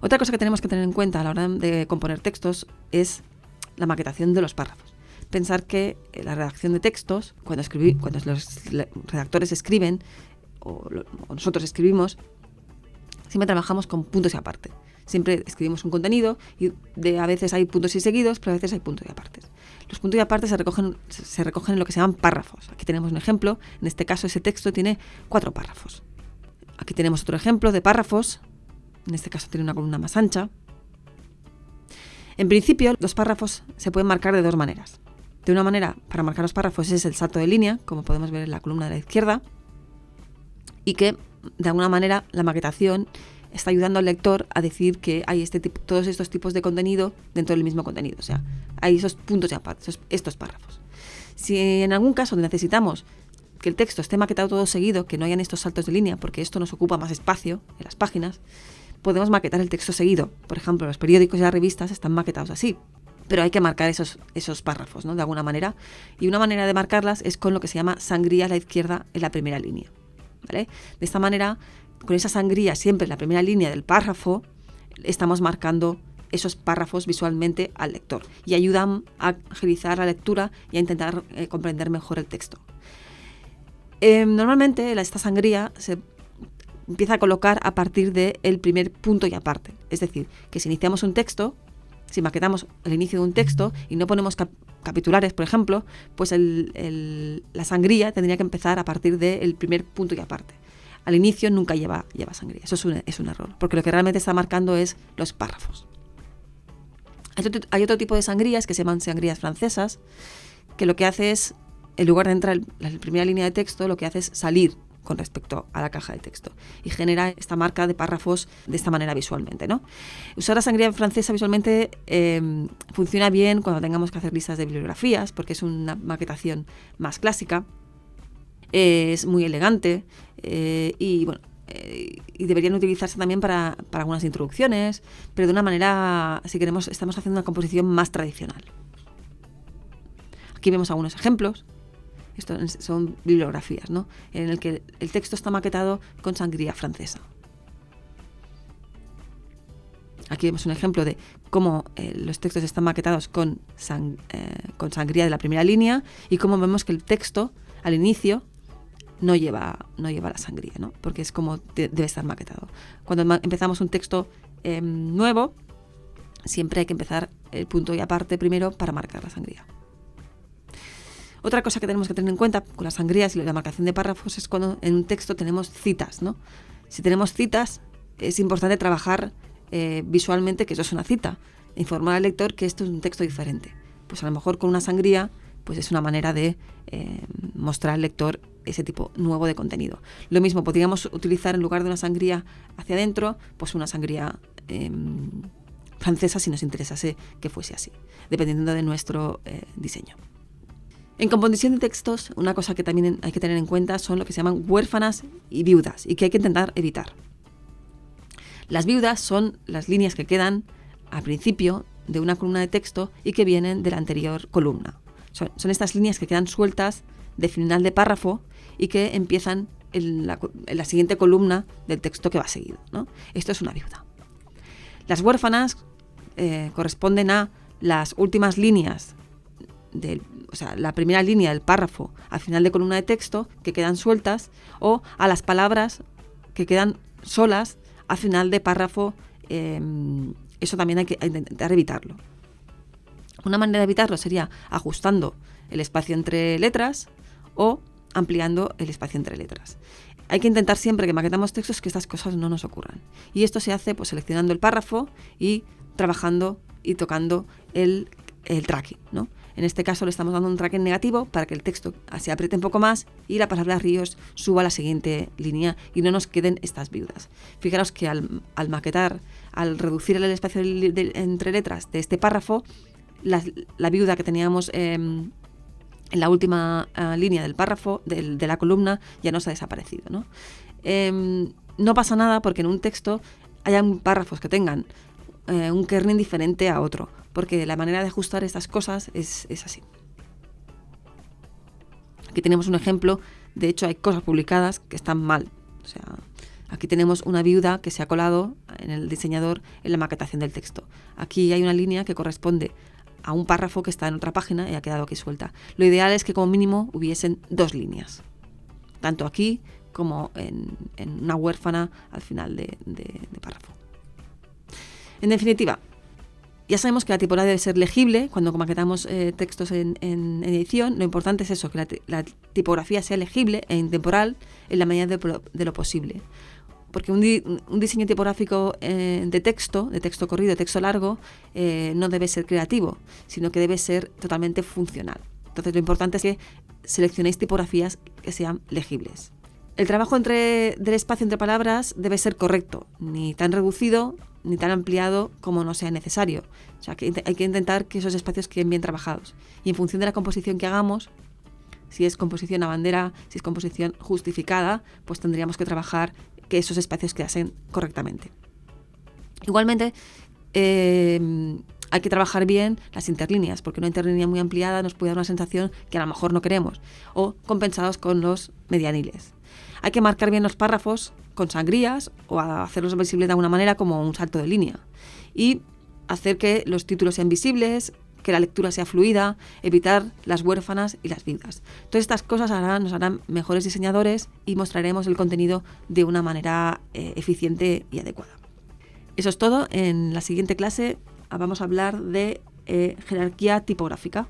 Otra cosa que tenemos que tener en cuenta a la hora de componer textos es la maquetación de los párrafos. Pensar que la redacción de textos, cuando los redactores escriben o nosotros escribimos, siempre trabajamos con puntos y aparte. Siempre escribimos un contenido y a veces hay puntos y seguidos, pero a veces hay puntos y apartes. Los puntos y apartes se recogen en lo que se llaman párrafos. Aquí tenemos un ejemplo. En este caso, ese texto tiene 4 párrafos. Aquí tenemos otro ejemplo de párrafos. En este caso tiene una columna más ancha. En principio, los párrafos se pueden marcar de 2 maneras. De una manera, para marcar los párrafos, es el salto de línea, como podemos ver en la columna de la izquierda, y que, de alguna manera, la maquetación está ayudando al lector a decir que hay todos estos tipos de contenido dentro del mismo contenido. O sea, hay esos puntos y apartes, estos párrafos. Si en algún caso necesitamos que el texto esté maquetado todo seguido, que no hayan estos saltos de línea, porque esto nos ocupa más espacio en las páginas, podemos maquetar el texto seguido. Por ejemplo, los periódicos y las revistas están maquetados así, pero hay que marcar esos párrafos, ¿no? De alguna manera. Y una manera de marcarlas es con lo que se llama sangría a la izquierda en la primera línea, ¿vale? De esta manera, con esa sangría siempre en la primera línea del párrafo, estamos marcando esos párrafos visualmente al lector y ayudan a agilizar la lectura y a intentar comprender mejor el texto. Normalmente esta sangría se empieza a colocar a partir del primer punto y aparte. Es decir, que si iniciamos un texto, si maquetamos el inicio de un texto y no ponemos capitulares, por ejemplo, pues la sangría tendría que empezar a partir del primer punto y aparte. Al inicio nunca lleva sangría. Eso es un error, porque lo que realmente está marcando es los párrafos. Hay otro tipo de sangrías que se llaman sangrías francesas, que lo que hace es, en lugar de entrar en la primera línea de texto, lo que hace es salir con respecto a la caja de texto y genera esta marca de párrafos de esta manera visualmente, ¿no? Usar la sangría francesa visualmente funciona bien cuando tengamos que hacer listas de bibliografías, porque es una maquetación más clásica. Es muy elegante y deberían utilizarse también para algunas introducciones, pero de una manera, si estamos haciendo una composición más tradicional. Aquí vemos algunos ejemplos. Estos son bibliografías, ¿no? En el que el texto está maquetado con sangría francesa. Aquí vemos un ejemplo de cómo los textos están maquetados con sangría de la primera línea y cómo vemos que el texto al inicio no lleva la sangría, ¿no? Porque es como debe estar maquetado. Cuando empezamos un texto nuevo, siempre hay que empezar el punto y aparte primero para marcar la sangría. Otra cosa que tenemos que tener en cuenta con las sangrías y la marcación de párrafos es cuando en un texto tenemos citas, ¿no? Si tenemos citas, es importante trabajar visualmente que eso es una cita, e informar al lector que esto es un texto diferente. Pues a lo mejor con una sangría pues es una manera de mostrar al lector ese tipo nuevo de contenido. Lo mismo, podríamos utilizar en lugar de una sangría hacia adentro, pues una sangría francesa si nos interesase que fuese así, dependiendo de nuestro diseño. En composición de textos, una cosa que también hay que tener en cuenta son lo que se llaman huérfanas y viudas y que hay que intentar evitar. Las viudas son las líneas que quedan al principio de una columna de texto y que vienen de la anterior columna. Son estas líneas que quedan sueltas de final de párrafo y que empiezan en la siguiente columna del texto que va seguido, ¿no? Esto es una viuda. Las huérfanas corresponden a las últimas líneas la primera línea del párrafo al final de columna de texto que quedan sueltas, o a las palabras que quedan solas al final de párrafo. Eso también hay que intentar evitarlo. Una manera de evitarlo sería ajustando el espacio entre letras o ampliando el espacio entre letras. Hay que intentar siempre que maquetamos textos que estas cosas no nos ocurran. Y esto se hace pues seleccionando el párrafo y trabajando y tocando el tracking, ¿no? En este caso le estamos dando un tracking negativo para que el texto se apriete un poco más y la palabra ríos suba a la siguiente línea y no nos queden estas viudas. Fijaros que al maquetar, al reducir el espacio entre letras de este párrafo, la viuda que teníamos en la última línea del párrafo, de la columna, ya nos ha desaparecido, ¿no? No pasa nada porque en un texto hayan párrafos que tengan un kerning diferente a otro, porque la manera de ajustar estas cosas es así. Aquí tenemos un ejemplo. De hecho, hay cosas publicadas que están mal. O sea, Aquí tenemos una viuda que se ha colado en el diseñador en la maquetación del texto. Aquí hay una línea que corresponde a un párrafo que está en otra página y ha quedado aquí suelta. Lo ideal es que como mínimo hubiesen 2 líneas, tanto aquí como en una huérfana al final de párrafo. En definitiva, ya sabemos que la tipografía debe ser legible cuando maquetamos textos en edición. Lo importante es eso, que la tipografía sea legible e intemporal en la medida de lo posible. Porque un diseño tipográfico de texto corrido, de texto largo, no debe ser creativo, sino que debe ser totalmente funcional. Entonces lo importante es que seleccionéis tipografías que sean legibles. El trabajo del espacio entre palabras debe ser correcto, ni tan reducido ni tan ampliado como no sea necesario. O sea, que hay que intentar que esos espacios queden bien trabajados. Y en función de la composición que hagamos, si es composición a bandera, si es composición justificada, pues tendríamos que trabajar que esos espacios quedasen correctamente. Igualmente, hay que trabajar bien las interlíneas, porque una interlínea muy ampliada nos puede dar una sensación que a lo mejor no queremos, o compensados con los medianiles. Hay que marcar bien los párrafos con sangrías o hacerlos visibles de alguna manera como un salto de línea. Y hacer que los títulos sean visibles, que la lectura sea fluida, evitar las huérfanas y las viudas. Todas estas cosas nos harán mejores diseñadores y mostraremos el contenido de una manera eficiente y adecuada. Eso es todo. En la siguiente clase vamos a hablar de jerarquía tipográfica.